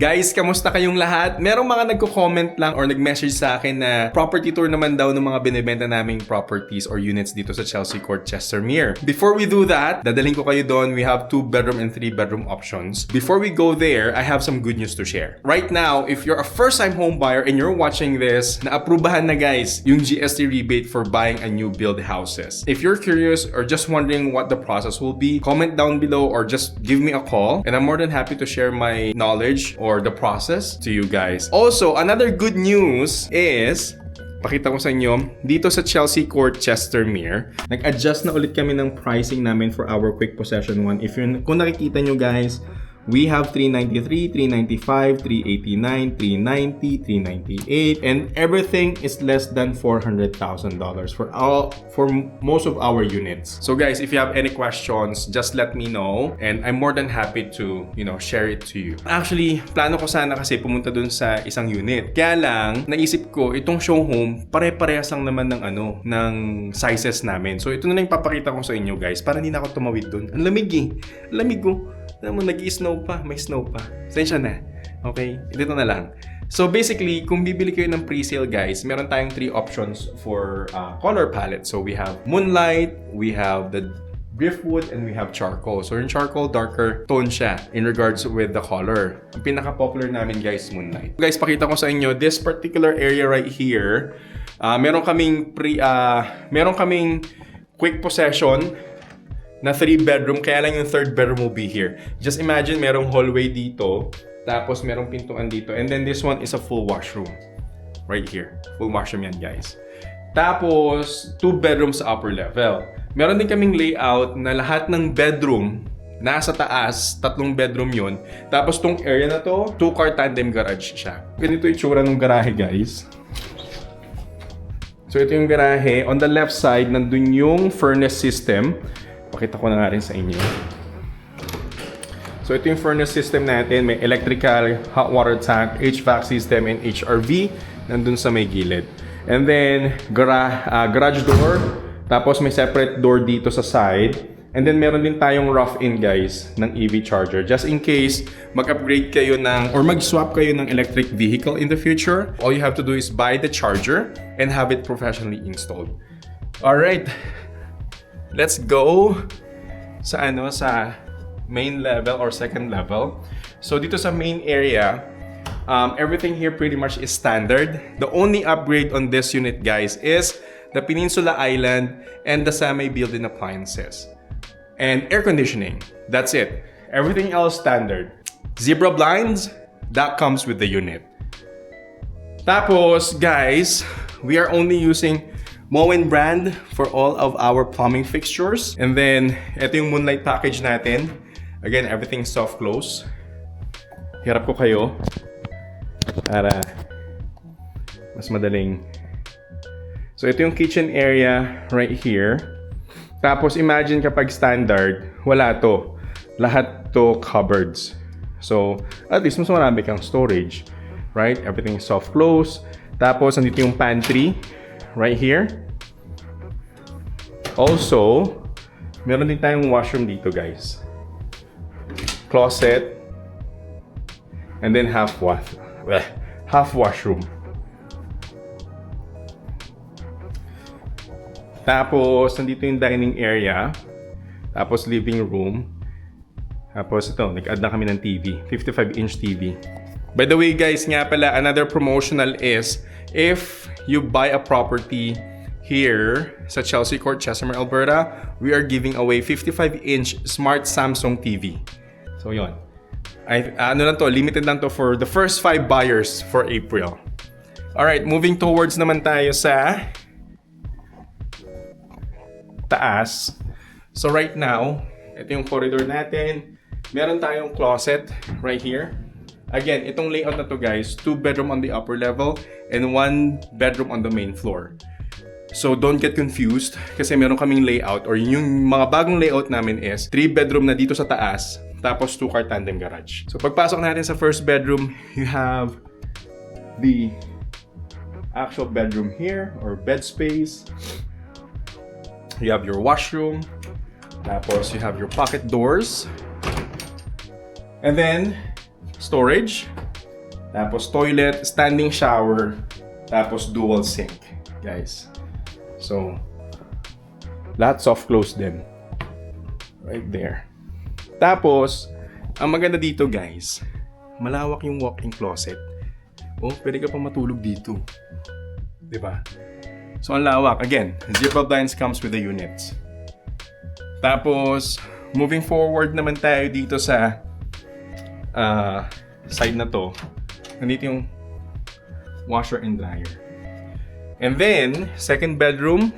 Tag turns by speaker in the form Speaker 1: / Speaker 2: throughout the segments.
Speaker 1: Guys, kamusta kayong lahat? Merong mga nagko-comment lang or nag-message sa akin na property tour naman daw ng mga binibenta naming properties or units dito sa Chelsea Court, Chestermere. Before we do that, dadalhin ko kayo doon. We have 2-bedroom and 3-bedroom options. Before we go there, I have some good news to share. Right now, if you're a first-time home buyer and you're watching this, naaprubahan na guys yung GST rebate for buying a new build houses. If you're curious or just wondering what the process will be, comment down below or just give me a call and I'm more than happy to share my knowledge or the process to you guys. Also, another good news is, pakita ko sa inyo, dito sa Chelsea Court, Chestermere, nag-adjust na ulit kami ng pricing namin for our quick possession one. Kung nakikita nyo guys, we have 393, 395, 389, 390, 398, and everything is less than $400,000 for most of our units. So guys, if you have any questions, just let me know and I'm more than happy to, share it to you. Actually, plano ko sana kasi pumunta dun sa isang unit. Kaya lang, naisip ko, itong show home, pare-parehas lang naman ng sizes namin. So ito na lang papakita ko sa inyo guys, para hindi na ako tumawid dun. Ang lamig eh. Ang lamig ko. Alam mo, nag-i-snow pa. May snow pa. Sensya na. Okay? Dito na lang. So basically, kung bibili kayo ng pre-sale guys, meron tayong 3 options for color palette. So we have Moonlight, we have the Driftwood, and we have Charcoal. So yung Charcoal, darker tone siya in regards with the color. Ang pinaka-popular namin guys, Moonlight. Guys, pakita ko sa inyo, this particular area right here, meron kaming quick possession na 3-bedroom, kaya lang yung 3rd bedroom will be here. Just imagine merong hallway dito, tapos merong pintuan dito, and then this one is a full washroom. Right here. Full washroom yan, guys. Tapos, 2 bedrooms sa upper level. Meron din kaming layout na lahat ng bedroom nasa taas, 3 bedroom yun. Tapos tong area na to, 2-car tandem garage siya. Ganito yung itsura ng garahe, guys. So ito yung garahe. On the left side, nandun yung furnace system. Pakita ko na nga rin sa inyo. So ito yung furnace system natin. May electrical, hot water tank, HVAC system, and HRV. Nandun sa may gilid. And then, garage door. Tapos may separate door dito sa side. And then meron din tayong rough-in guys ng EV charger. Just in case mag-upgrade kayo or mag-swap kayo ng electric vehicle in the future, all you have to do is buy the charger and have it professionally installed. Alright. Let's go sa main level or second level. So dito sa main area, everything here pretty much is standard. The only upgrade on this unit guys is the Peninsula Island and the semi built-in appliances. And air conditioning. That's it. Everything else standard. Zebra blinds, that comes with the unit. Tapos guys, we are only using Moen brand for all of our plumbing fixtures. And then, ito yung Moonlight package natin. Again, everything soft close. Hirap ko kayo para mas madaling. So, ito yung kitchen area right here. Tapos, imagine kapag standard, wala to. Lahat to cupboards. So, at least mas marami kang storage. Right? Everything is soft close. Tapos, nandito yung pantry. Right here. Also, meron din tayong washroom dito, guys. Closet. And then half washroom. Tapos, nandito yung dining area. Tapos, living room. Tapos, ito, nag-add na kami ng TV. 55-inch TV. By the way, guys, nga pala, another promotional is, if you buy a property here sa Chelsea Court, Chestermere, Alberta, we are giving away 55-inch smart Samsung TV. So, yun. Limited lang to for the first 5 buyers for April. Alright, moving towards naman tayo sa taas. So, right now, ito yung corridor natin. Meron tayong closet right here. Again, itong layout na to guys, 2 bedroom on the upper level and 1 bedroom on the main floor. So don't get confused kasi meron kaming layout or yung mga bagong layout namin is 3 bedroom na dito sa taas tapos 2-car tandem garage. So pagpasok natin sa first bedroom, you have the actual bedroom here or bed space. You have your washroom. Tapos you have your pocket doors. And then storage. Tapos toilet, standing shower, tapos dual sink, guys. So, lahat soft close din. Right there. Tapos, ang maganda dito guys, malawak yung walk-in closet. Oh, pwede ka pa matulog dito. Diba? So, ang lawak. Again, zip-up blinds comes with the units. Tapos, moving forward naman tayo dito sa side na to. Nandito yung washer and dryer. And then, second bedroom.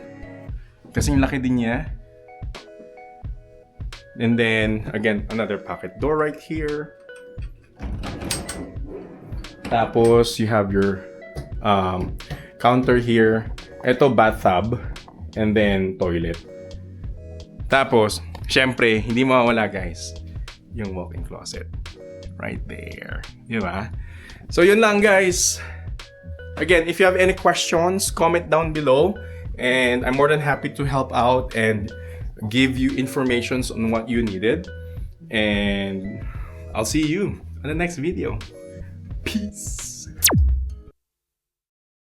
Speaker 1: Kasing laki din niya. And then, again, another pocket door right here. Tapos, you have your counter here. Ito, bathtub. And then, toilet. Tapos, syempre, hindi mawawala guys, yung walk-in closet. Right there. Diba? So, yun lang guys. Again, if you have any questions, comment down below. And I'm more than happy to help out and give you informations on what you needed. And I'll see you on the next video. Peace.